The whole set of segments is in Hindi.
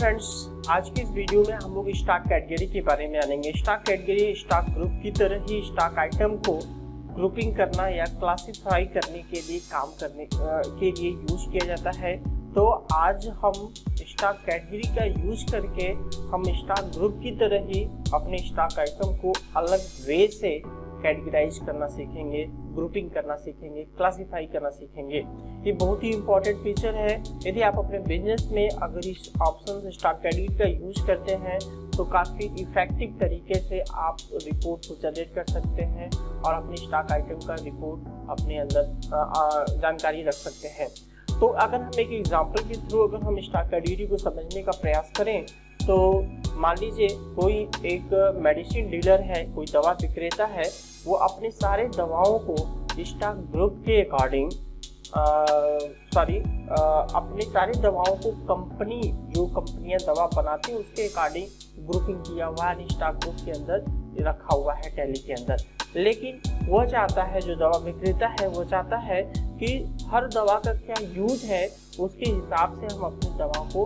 फ्रेंड्स, आज की इस वीडियो में हम लोग स्टॉक कैटेगरी के बारे में जानेंगे। स्टॉक कैटेगरी स्टॉक ग्रुप की तरह ही स्टॉक आइटम को ग्रुपिंग करना या क्लासिफाई करने के लिए काम करने के लिए यूज किया जाता है। तो आज हम स्टॉक कैटेगरी का यूज करके हम स्टॉक ग्रुप की तरह ही अपने स्टॉक आइटम को अलग वे से कैटेगराइज करना सीखेंगे, ग्रुपिंग करना सीखेंगे, क्लासिफाई करना सीखेंगे। ये बहुत ही इंपॉर्टेंट फीचर है। यदि आप अपने बिजनेस में अगर इस ऑप्शन स्टॉक कैटेगरी का यूज करते हैं तो काफ़ी इफेक्टिव तरीके से आप रिपोर्ट को जनरेट कर सकते हैं और अपने स्टॉक आइटम का रिपोर्ट अपने अंदर जानकारी रख सकते हैं। तो अगर हम एक एग्जांपल के थ्रू अगर हम स्टॉक कैटेगरी को समझने का प्रयास करें तो मान लीजिए कोई एक मेडिसिन डीलर है, कोई दवा विक्रेता है, वो अपने सारे दवाओं को स्टॉक ग्रुप के अकॉर्डिंग अपने सारी दवाओं को जो कंपनियां दवा बनाती हैं उसके अकॉर्डिंग ग्रुपिंग किया हुआ है, स्टॉक ग्रुप के अंदर रखा हुआ है टैली के अंदर। लेकिन वह चाहता है, जो दवा विक्रेता है वो चाहता है कि हर दवा का क्या यूज है उसके हिसाब से हम अपनी दवा को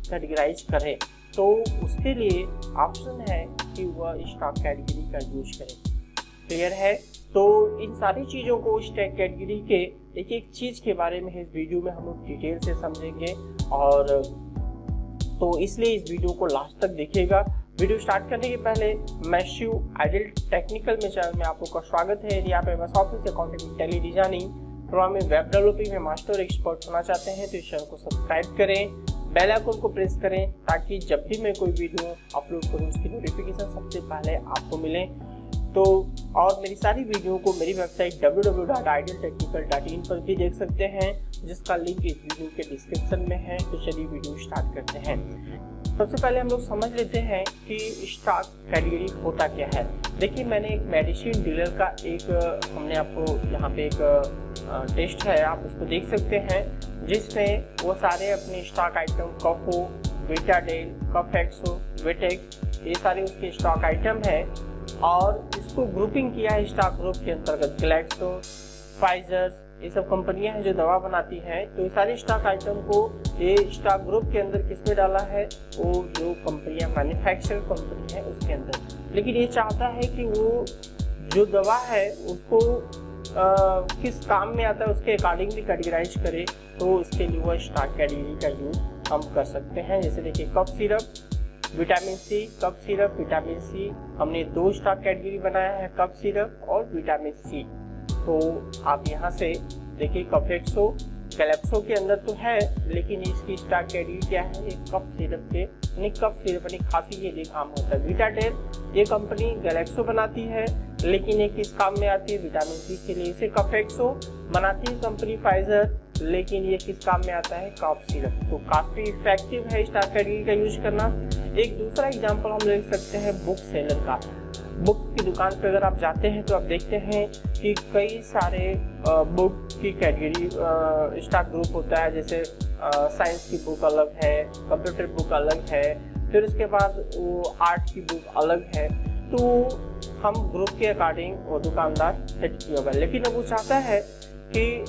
कैटेगराइज करें। तो उसके लिए ऑप्शन है कि वह स्टॉक कैटेगरी का यूज करें। क्लियर है? तो इन सारी चीज़ों को स्टॉक कैटेगरी के एक एक चीज़ के बारे में इस वीडियो में हम लोग डिटेल से समझेंगे, और तो इसलिए इस वीडियो को लास्ट तक देखिएगा। वीडियो स्टार्ट करने के पहले मैं शिव आइडियल टेक्निकल में चैनल में आप लोग का स्वागत है। यदि आप MS office accounting, tally, designing, programming, web developing में मास्टर एक्सपर्ट होना चाहते हैं तो इस चैनल को सब्सक्राइब करें, बेल आइकन को प्रेस करें ताकि जब भी मैं कोई वीडियो अपलोड करूं उसकी नोटिफिकेशन सबसे पहले आपको मिले। तो और मेरी सारी वीडियो को मेरी वेबसाइट www.idealtechnical.in पर भी देख सकते हैं, जिसका लिंक इस वीडियो के डिस्क्रिप्शन में है। तो चलिए वीडियो स्टार्ट करते हैं। सबसे पहले हम लोग समझ लेते हैं कि स्टॉक कैटेगरी होता क्या है। देखिए, मैंने एक मेडिसिन डीलर का हमने आपको यहाँ पे एक टेस्ट है, आप उसको देख सकते हैं, जिसमें वो सारे अपने स्टॉक आइटम कफो, बीटाडेल, कफेक्सो, वेटेक्स, ये सारे उसके स्टॉक आइटम है और इसको ग्रुपिंग किया है स्टॉक ग्रुप के अंतर्गत। ग्लैक्सो, फाइजर, ये सब कंपनियां हैं जो दवा बनाती हैं। तो ये सारे स्टॉक आइटम को ये स्टॉक ग्रुप के अंदर किसमें डाला है, वो जो कंपनियां मैन्युफैक्चर कंपनी है उसके अंदर। लेकिन ये चाहता है कि वो जो दवा है उसको किस काम में आता है उसके अकॉर्डिंगली कैटेगराइज करे। तो इसके लिए वो स्टॉक कैटेगरी का यूज हम कर सकते हैं। जैसे देखिए, cough syrup, vitamin C, cough syrup, vitamin C, हमने 2 स्टॉक कैटेगरी बनाया है, कफ सिरप और विटामिन सी। तो आप यहाँ से देखिए, कफेक्सो, गैलेक्सो के अंदर तो है, लेकिन इसकी स्टॉक कैटेगरी क्या है, ये कफ सिरप के कफ सिरप यानी खांसी के लिए काम होता है। बीटाडेल ये कंपनी गैलेक्सो बनाती है, लेकिन ये किस काम में आती है, विटामिन सी के लिए। इसे कफेक्सो बनाती है कंपनी फाइजर, लेकिन ये किस काम में आता है, कफ सिरप। तो काफी इफेक्टिव है स्टॉक कैटेगरी का यूज करना। एक दूसरा एग्जांपल हम ले सकते हैं बुक सेलर का। बुक की दुकान पे अगर आप जाते हैं तो आप देखते हैं कि कई सारे बुक की कैटेगरी स्टॉक ग्रुप होता है। जैसे साइंस की बुक अलग है, कंप्यूटर बुक अलग है, फिर उसके बाद वो आर्ट की बुक अलग है। तो हम ग्रुप के अकॉर्डिंग वो दुकानदार सेट किया हुआ है। लेकिन अब वो चाहता है कि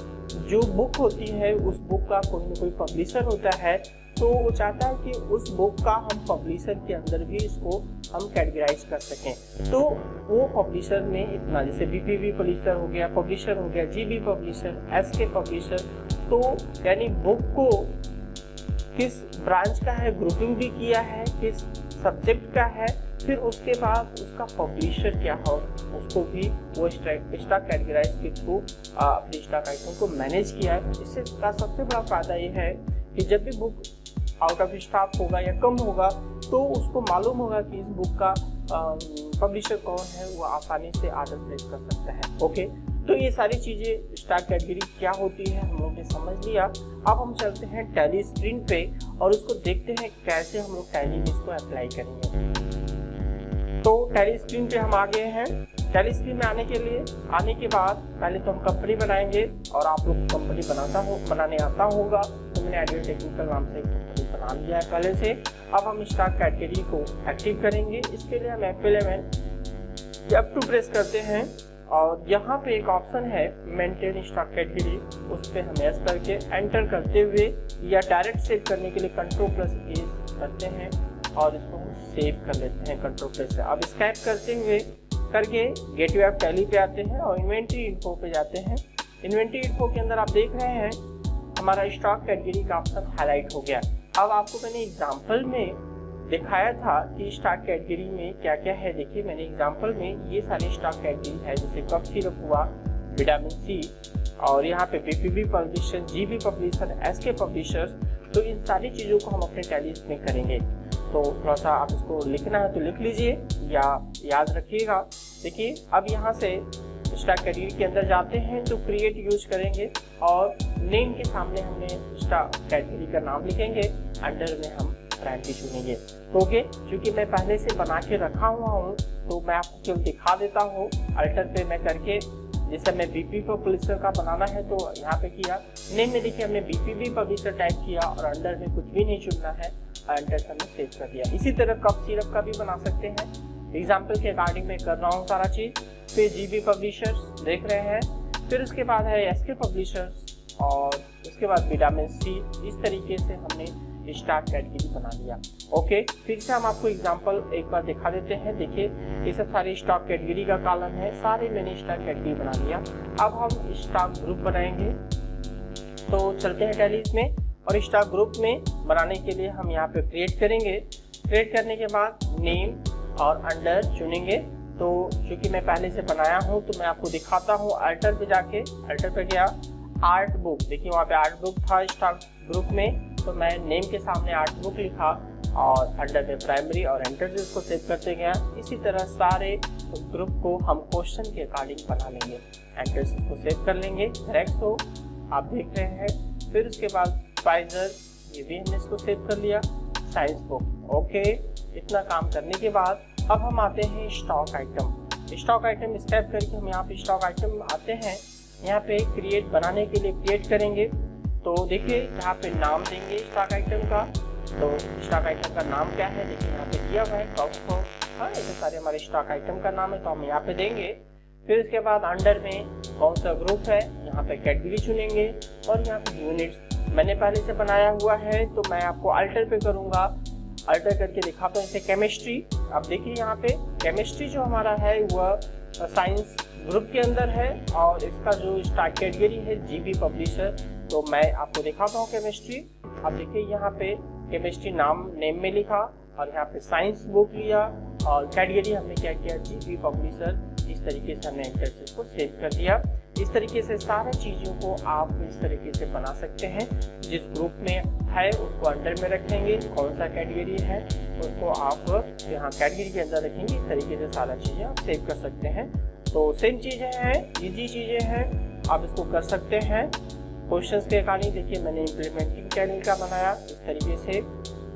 जो बुक होती है उस बुक का कोई ना कोई पब्लिशर होता है, तो वो चाहता है कि उस बुक का हम पब्लिशर के अंदर भी इसको हम कैटेगराइज कर सकें। तो वो पब्लिशर में इतना, जैसे बीपीवी पब्लिशर हो गया, जीबी पब्लिशर, एसके पब्लिशर। तो यानी बुक को किस ब्रांच का है ग्रुपिंग भी किया है, किस सब्जेक्ट का है, फिर उसके बाद उसका पब्लिशर क्या हो उसको भी वो स्टॉक कैटेगराइज के थ्रू अपने स्टॉक आइटम को मैनेज किया है। इससे का सबसे बड़ा फायदा ये है कि जब भी बुक आउट ऑफ स्टॉक होगा या कम होगा तो उसको मालूम होगा कि इस बुक का पब्लिशर कौन है, वो आसानी से ऑर्डर प्लेस कर सकता है। ओके, तो ये सारी चीज़ें स्टॉक कैटेगरी क्या होती है हम लोगों ने समझ लिया। अब हम चलते हैं टैली स्क्रीन पे और उसको देखते हैं कैसे हम लोग टैली में इसको अप्लाई करेंगे। तो टैली स्क्रीन पे हम आ गए हैं। टैली स्क्रीन में आने के बाद पहले तो हम कंपनी बनाएंगे, और आप लोग कंपनी बनाने आता होगा। तो मैंने आइडियल टेक्निकल नाम से कंपनी बना लिया है पहले से। अब हम स्टॉक कैटेगरी को एक्टिव करेंगे। इसके लिए हम F11 F2 प्रेस करते हैं और यहाँ पे एक ऑप्शन है मेंटेन स्टॉक कैटेगरी, उस पर हम यस करके एंटर करते हुए या डायरेक्ट सेव करने के लिए Ctrl+A करते हैं और इसको हम सेव कर लेते हैं Ctrl+ से। अब स्कैप करते हुए करके गेटवे ऑफ टैली पे आते हैं और इन्वेंट्री इन्फो पे जाते हैं। इन्वेंट्री इन्फो के अंदर आप देख रहे हैं हमारा स्टॉक कैटेगरी का ऑप्शन हाईलाइट हो गया। अब आपको मैंने एग्जांपल में दिखाया था कि स्टॉक कैटेगरी में क्या क्या है। देखिए मैंने एग्जांपल में ये सारे स्टॉक कैटेगरी है, जैसे कफ सिरप हुआ, विटामिन सी, और यहाँ पे BPB publisher, GB publisher, SK publishers. तो इन सारी चीज़ों को हम अपने टैली में करेंगे। तो थोड़ा सा आप इसको लिखना है तो लिख लीजिए या याद रखिएगा। देखिए अब यहाँ से स्टॉक कैटेगरी के अंदर जाते हैं तो क्रिएट यूज करेंगे और नेम के सामने हमने स्टॉक कैटेगरी का नाम लिखेंगे, अंडर में हम प्रायोरिटी चुनेंगे। ओके, क्योंकि मैं पहले से बना के रखा हुआ हूँ तो मैं आपको केवल दिखा देता हूँ। अल्टर पे मैं करके, जैसे मैं बीपी पब्लिशर का बनाना है तो यहाँ पे किया, नेम में देखिए हमने बीपीबी पब्लिशर टाइप किया और अंडर में कुछ भी नहीं चुनना है, अंडर से हमने सेव कर दिया। इसी तरह कप सिरप का भी बना सकते हैं। एग्जाम्पल के अकॉर्डिंग मैं कर रहा हूँ सारा चीज़। फिर जीबी पब्लिशर्स देख रहे हैं, फिर उसके बाद है एसके पब्लिशर्स और उसके बाद विटामिन सी। इस तरीके से हमने स्टॉक कैटेगरी बना लिया। ओके, फिर से हम आपको एग्जांपल एक बार दिखा देते हैं। देखिए ये सब सारे स्टॉक कैटेगरी का कॉलम है, सारे मैंने स्टॉक कैटेगरी बना लिया। अब हम स्टॉक ग्रुप बनाएंगे तो चलते हैं टैलीज में और स्टॉक ग्रुप में बनाने के लिए हम यहाँ पे क्रिएट करेंगे। क्रिएट करने के बाद नेम और अंडर चुनेंगे। तो क्योंकि मैं पहले से बनाया हूँ तो मैं आपको दिखाता हूँ। अल्टर पे जाके, अल्टर पे गया, आर्ट बुक, देखिए वहाँ पे आर्ट बुक था स्टॉक ग्रुप में, तो मैं नेम के सामने आर्ट बुक लिखा और अंडर में प्राइमरी और एंटर से उसको सेव करते गया। इसी तरह सारे ग्रुप को हम क्वेश्चन के अकॉर्डिंग बना लेंगे, एंटर से उसको सेव कर लेंगे। रेक्स हो आप देख रहे हैं। फिर उसके बाद फाइजर, ये भी हमने इसको सेव कर लिया। Science book, okay. इतना काम करने के बाद अब हम आते हैं stock item. Stock item scrap करके हम यहाँ पे स्टॉक आइटम आते हैं। यहाँ पे क्रिएट बनाने के लिए क्रिएट करेंगे तो देखिए यहाँ पे नाम देंगे स्टॉक आइटम का। तो स्टॉक आइटम का नाम क्या है, देखिए यहाँ पे दिया हुआ है कॉस्को। हाँ, ये सारे हमारे स्टॉक आइटम का नाम है तो हम यहाँ पे देंगे। फिर इसके बाद अंडर में कौन सा ग्रुप है, यहाँ पे कैटेगरी चुनेंगे और यहाँ पे यूनिट्स मैंने पहले से बनाया हुआ है तो मैं आपको अल्टर पे करूँगा। अल्टर करके दिखाता हूँ इसे केमिस्ट्री। अब देखिए यहाँ पे केमिस्ट्री जो हमारा है वह साइंस ग्रुप के अंदर है और इसका जो स्टॉक कैटेगरी है जीबी पब्लिशर। तो मैं आपको दिखाता हूँ केमिस्ट्री। अब देखिए यहाँ पे केमिस्ट्री नाम नेम में लिखा और यहाँ पे साइंस बुक लिया और कैटेगरी हमने क्या किया, जीबी पब्लिशर। इस तरीके से हमने एंटर से इसको सेव कर दिया। इस तरीके से सारी चीज़ों को आप इस तरीके से बना सकते हैं। जिस ग्रुप में है उसको अंडर में रखेंगे, कौन सा कैटेगरी है उसको आप यहाँ कैटेगरी के अंदर रखेंगे। इस तरीके से सारा चीज़ें आप सेव कर सकते हैं। तो सेम चीज़ें हैं, इजी चीज़ें हैं, आप इसको कर सकते हैं। क्वेश्चंस के अकॉर्डिंग देखिए मैंने इम्प्लीमेंटिंग टैली का बनाया, इस तरीके से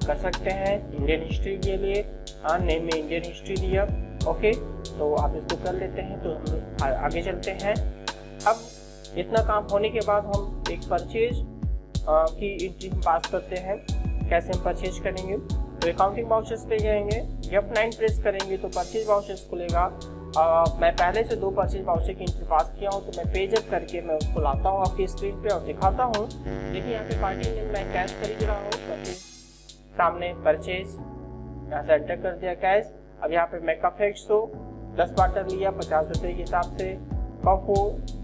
कर सकते हैं। इंडियन हिस्ट्री के लिए नेम में इंडियन हिस्ट्री दिया। ओके, तो आप इसको कर लेते हैं। तो हम आगे चलते हैं। अब इतना काम होने के बाद हम एक परचेज की एंट्री हम पास करते हैं। कैसे हम परचेज करेंगे, तो अकाउंटिंग वाउचर्स पे जाएंगे, F9 प्रेस करेंगे तो परचेज वाउचर्स खुलेगा। मैं पहले से 2 परचेज वाउचर की एंट्री पास किया हूँ तो मैं पेज अप करके मैं उसको लाता हूँ आपकी स्क्रीन पे और दिखाता हूँ। देखिए यहाँ पे पार्टी में मैं कैश खरीद रहा हूँ, परचेज सामने परचेज यहाँ से एंटर कर दिया कैश। अब यहाँ पे मैं कफ एक्स 10 बाटल लिया 50 रुपये के हिसाब से, कफ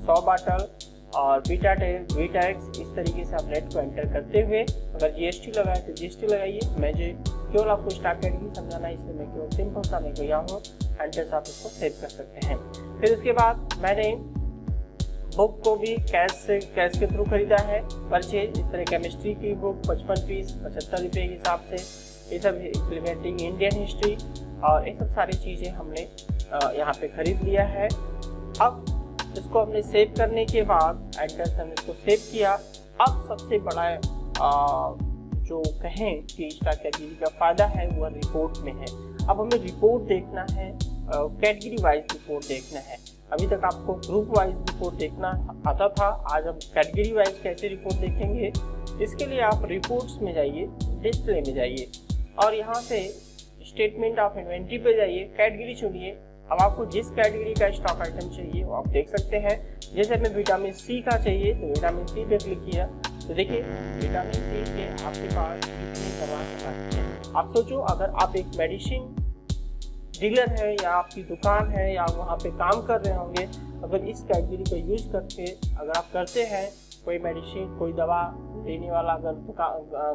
100 बाटल और बीटा एक्स। इस तरीके से आप रेट को एंटर करते हुए अगर जीएसटी लगाए तो जीएसटी लगाइए। मैं जो केवल आपको स्टॉक कैटेगरी समझाना है इसलिए मैं केवल सिंपल सा मैं गया हूँ, एंटर से आप इसको सेव कर सकते हैं। फिर उसके बाद मैंने बुक को भी कैश के थ्रू खरीदा है परचेज। इस तरह केमिस्ट्री की बुक 55 पीस 75 रुपये के हिसाब से, ये सब इम्प्लीमेंटिंग इंडियन हिस्ट्री और ये सब सारी चीज़ें हमने यहाँ पे खरीद लिया है। अब इसको हमने सेव करने के बाद एंटर से हमने इसको सेव किया। अब सबसे बड़ा जो कहें कि स्टॉक कैटेगरी का फायदा है वह रिपोर्ट में है। अब हमें रिपोर्ट देखना है, कैटेगरी वाइज रिपोर्ट देखना है। अभी तक आपको ग्रुप वाइज रिपोर्ट देखना आता था, आज हम कैटेगरी वाइज कैसे रिपोर्ट देखेंगे। इसके लिए आप रिपोर्ट्स में जाइए, डिस्प्ले में जाइए और यहाँ से स्टेटमेंट ऑफ इन्वेंट्री पे जाइए, कैटेगरी चुनिए, अब आपको जिस कैटेगरी का स्टॉक आइटम चाहिए वो आप देख सकते हैं। जैसे हमें विटामिन सी का चाहिए तो विटामिन सी पे क्लिक किया तो देखिए विटामिन सी के आपके पास कितनी दवा है। आप सोचो अगर आप एक मेडिसिन डीलर है या आपकी दुकान है या वहाँ पे काम कर रहे होंगे, अगर इस कैटेगरी का यूज करके अगर आप करते हैं, कोई मेडिसिन कोई दवा लेने वाला अगर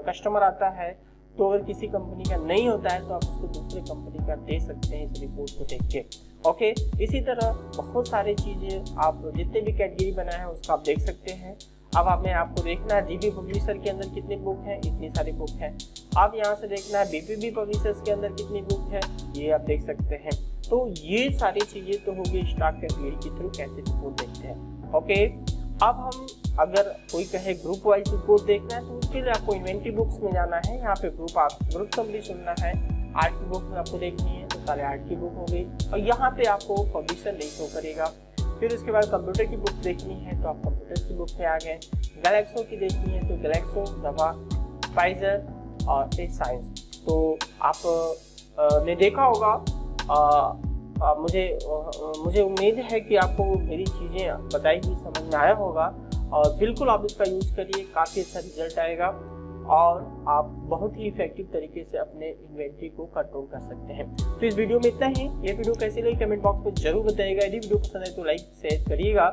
कस्टमर आता है तो अगर किसी कंपनी का नहीं होता है तो आप उसको दूसरे कंपनी का दे सकते हैं इस रिपोर्ट को देख के। ओके, इसी तरह बहुत सारी चीज़ें आप जितने भी कैटेगरी बनाए हैं उसका आप देख सकते हैं। अब आपको देखना है जीबी पब्लिशर के अंदर कितनी बुक हैं, इतनी सारी बुक हैं। अब यहाँ से देखना है बीपीबी पब्लिशर्स के अंदर कितनी बुक है, ये आप देख सकते हैं। तो ये सारी चीज़ें तो होगी स्टॉक कैटेगरी के थ्रू कैसे रिपोर्ट देखते हैं। ओके, अब हम अगर कोई कहे ग्रुप वाइज रिपोर्ट देखना है तो उसके लिए आपको इन्वेंट्री बुक्स में जाना है। यहाँ पे ग्रुप समरी चुनना है। आर्ट की बुक आपको देखनी है तो सारे आर्ट की बुक हो गई और यहाँ पे आपको पब्लिशर नहीं शो करेगा। फिर उसके बाद कंप्यूटर की बुक देखनी है तो आप कंप्यूटर की बुक में आ गए। गैलेक्सो की देखनी है तो गैलेक्सो, दवा, फाइजर और एज साइंस। तो आप ने देखा होगा। मुझे उम्मीद है कि आपको मेरी चीज़ें बताई हुई समझ में आया होगा और बिल्कुल आप इसका यूज़ करिए, काफ़ी अच्छा रिजल्ट आएगा और आप बहुत ही इफेक्टिव तरीके से अपने इन्वेंट्री को कंट्रोल कर सकते हैं। तो इस वीडियो में इतना ही। ये वीडियो कैसी लगी कमेंट बॉक्स में जरूर बताइएगा। यदि वीडियो पसंद है तो लाइक शेयर करिएगा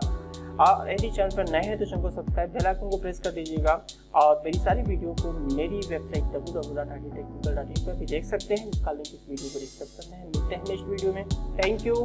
और यदि चैनल पर नए हैं तो चैनल को सब्सक्राइब, बेल आइकन को प्रेस कर दीजिएगा और मेरी सारी वीडियो को मेरी वेबसाइट www.itechnical.in पर भी देख सकते हैं। इसका लिंक इस वीडियो को डिस्क्रिप्शन में है। मिलते हैं नेक्स्ट वीडियो में। Thank you.